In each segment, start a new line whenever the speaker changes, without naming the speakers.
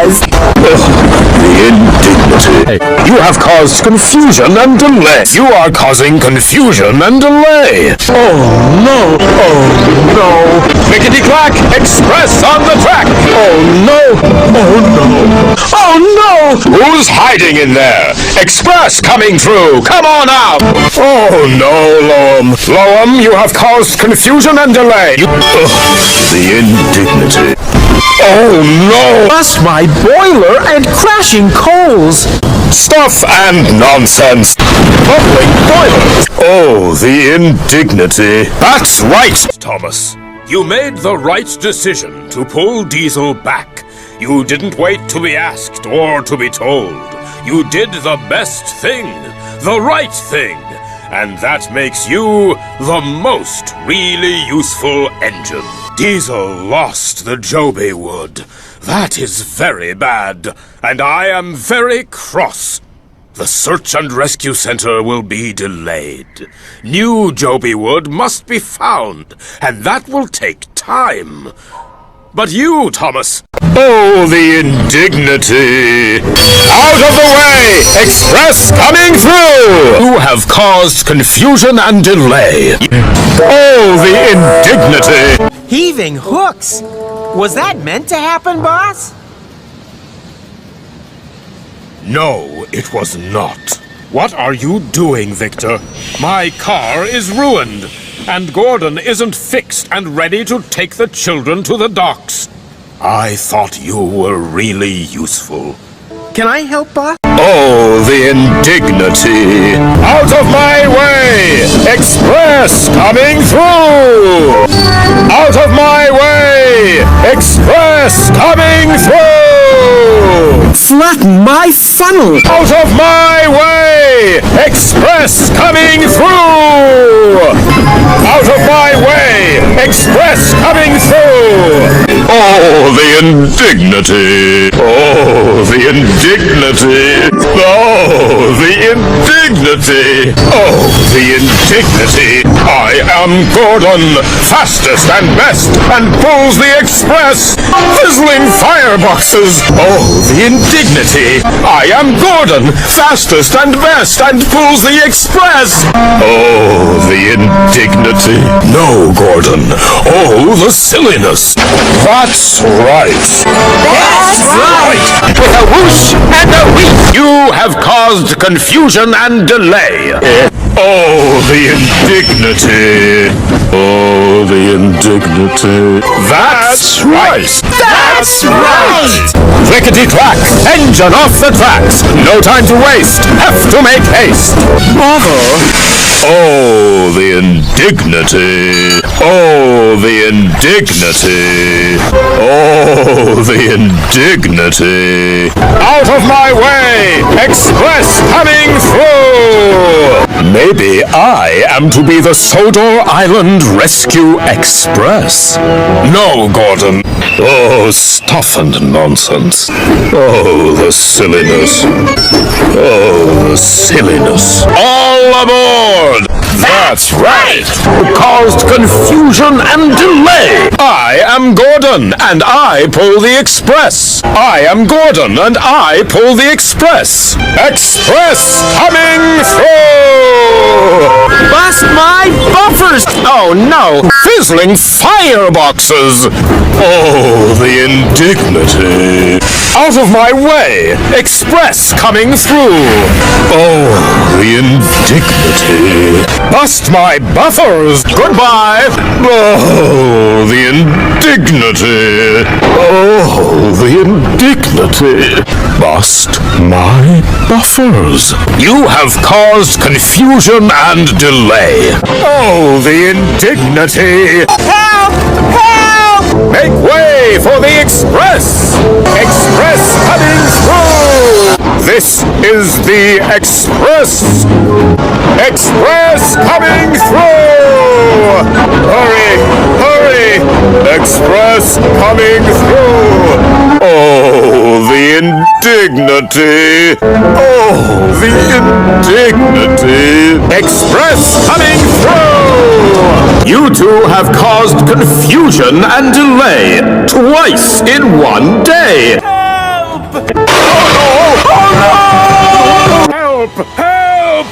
Express.
The indignity. You have caused confusion and delay. You are causing confusion and delay. Oh no! Oh no! Clickety-clack! Express on the track! Oh no! Oh no! Oh no! Who's hiding in there? Express coming through! Come on out! Oh no, Loam! Loam, you have caused confusion and delay! The indignity. Oh no!
Bust my boiler and crashing coals!
Stuff and nonsense! Bubbling boilers! Oh, the indignity! That's right, Thomas! You made the right decision to pull Diesel back. You didn't wait to be asked or to be told. You did the best thing, the right thing, and that makes you the most really useful engine. Diesel lost the Joby wood. That is very bad, and I am very cross. The search and rescue center will be delayed. New Joby wood must be found, and that will take time. But you, Thomas... Oh, the indignity! Out of the way! Express coming through! You have caused confusion and delay. Oh, the indignity!
Heaving hooks! Was that meant to happen, boss?
No, it was not. What are you doing, Victor? My car is ruined, and Gordon isn't fixed and ready to take the children to the docks. I thought you were really useful.
Can I help, boss?
Oh, the indignity! Out of my way! Express coming through! Out of my way! Express coming through!
Flatten my funnel!
Out of my way! Express coming through! Out of my way! Express coming through! Oh, the indignity! Oh, the indignity! Oh, the indignity! Oh, the indignity! I am Gordon, fastest and best, and pulls the express! Fizzling fireboxes! Oh, the indignity! I am Gordon, fastest and best, and pulls the express! Oh, the indignity! No, Gordon! Oh, the silliness! That's right!
That's right!
With a whoosh and a wheat! You have caused confusion and delay! Oh, the indignity! Oh, the indignity! That's right!
That's right!
Clickety-clack! Engine off the tracks! No time to waste! Have to make haste! Oh, the indignity! Oh, the indignity! Oh, the indignity! Out of my way! Express coming through! Maybe I am to be the Sodor Island Rescue Express. No, Gordon. Oh, stuff and nonsense. Oh, the silliness. Oh, the silliness. All aboard! That's right! Caused confusion and delay! I am Gordon, and I pull the express! I am Gordon, and I pull the express! Express coming through!
Bust my buffers! Oh no!
Fizzling fireboxes! Oh, the indignity! Out of my way! Express coming through! Oh, the indignity! Bust my buffers! Goodbye! Oh, the indignity! Oh, the indignity! Bust my buffers! You have caused confusion and delay! Oh, the indignity!
Help! Help!
Make way for the express! Express coming through! This is the express! Express coming through! Hurry! Hurry! Express coming through! Oh, the indignity! Oh, the indignity! Express coming through! You two have caused confusion and delay twice in one day!
Help!
Help! Help! Help!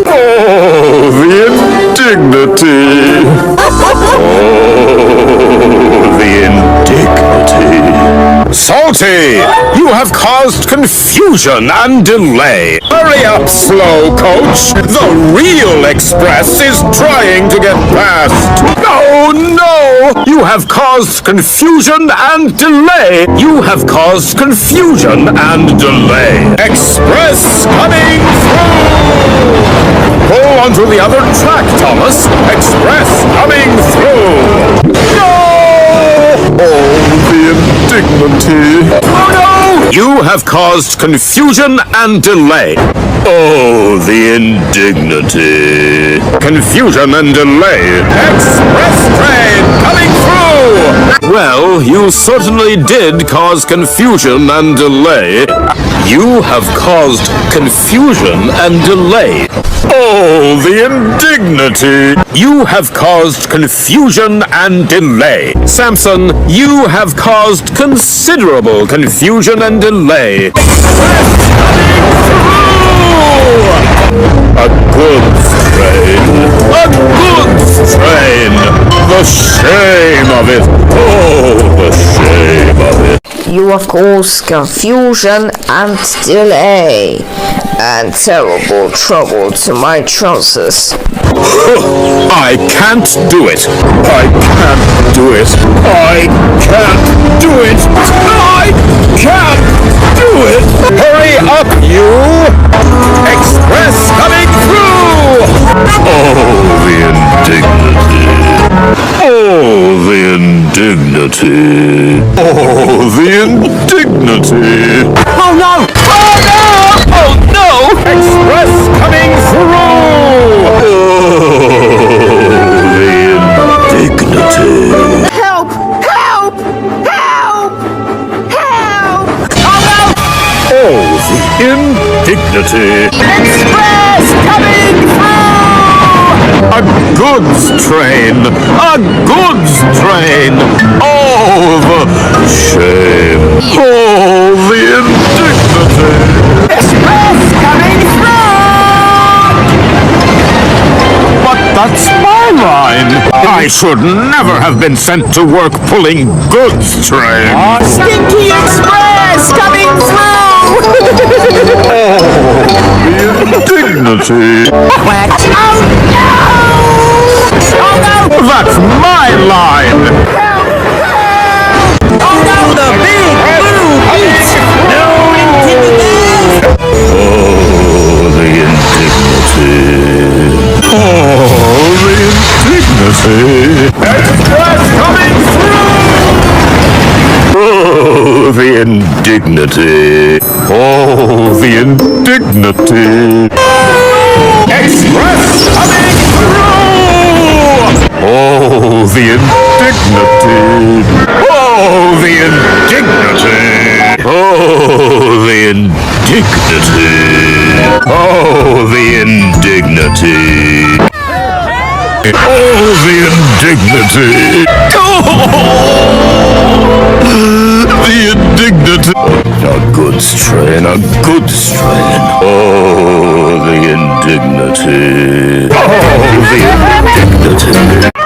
Oh, the indignity! Oh, the indignity! Salty! You have caused confusion and delay. Hurry up, slow coach! The real express is trying to get past! Oh no! You have caused confusion and delay! You have caused confusion and delay! Express coming through! Pull onto the other track, Thomas! Express coming through! No! Oh, the indignity! Oh no! You have caused confusion and delay. Oh, the indignity. Confusion and delay. Express train coming through! Well, you certainly did cause confusion and delay. You have caused confusion and delay. Oh, the indignity! You have caused confusion and delay. Samson, you have caused considerable confusion and delay. Express coming through! A goods train! A goods train! The shame of it! Oh, the shame of it!
You have caused confusion and delay, and terrible trouble to my trousers.
I can't do it! I can't do it! I can't do it! I can't do it! Hurry up, you! Express coming through! Oh, the indignity! Oh, the indignity! Oh, the indignity!
Oh no! Oh no! Oh no!
Express coming through! Oh, the indignity!
Help! Help! Help! Help! Oh no!
Oh, the indignity!
Express coming through!
A goods train! A goods train! Oh, the shame! Oh, the indignity!
Express coming through!
But that's my line! I should never have been sent to work pulling goods train!
Stinky Express coming through!
The indignity!
Quack! Oh no! Oh no!
That's my line!
Oh no! The big blue beast! No intimidating!
Oh, the indignity! Oh, the indignity! Express coming through! Oh, the indignity! Oh, the indignity! Express coming through! Oh, the indignity! Oh, the indignity! Oh, the indignity! Oh, the indignity! Oh, the indignity! The indignity! A goods train, a goods train! Oh, the indignity! Oh, the indignity!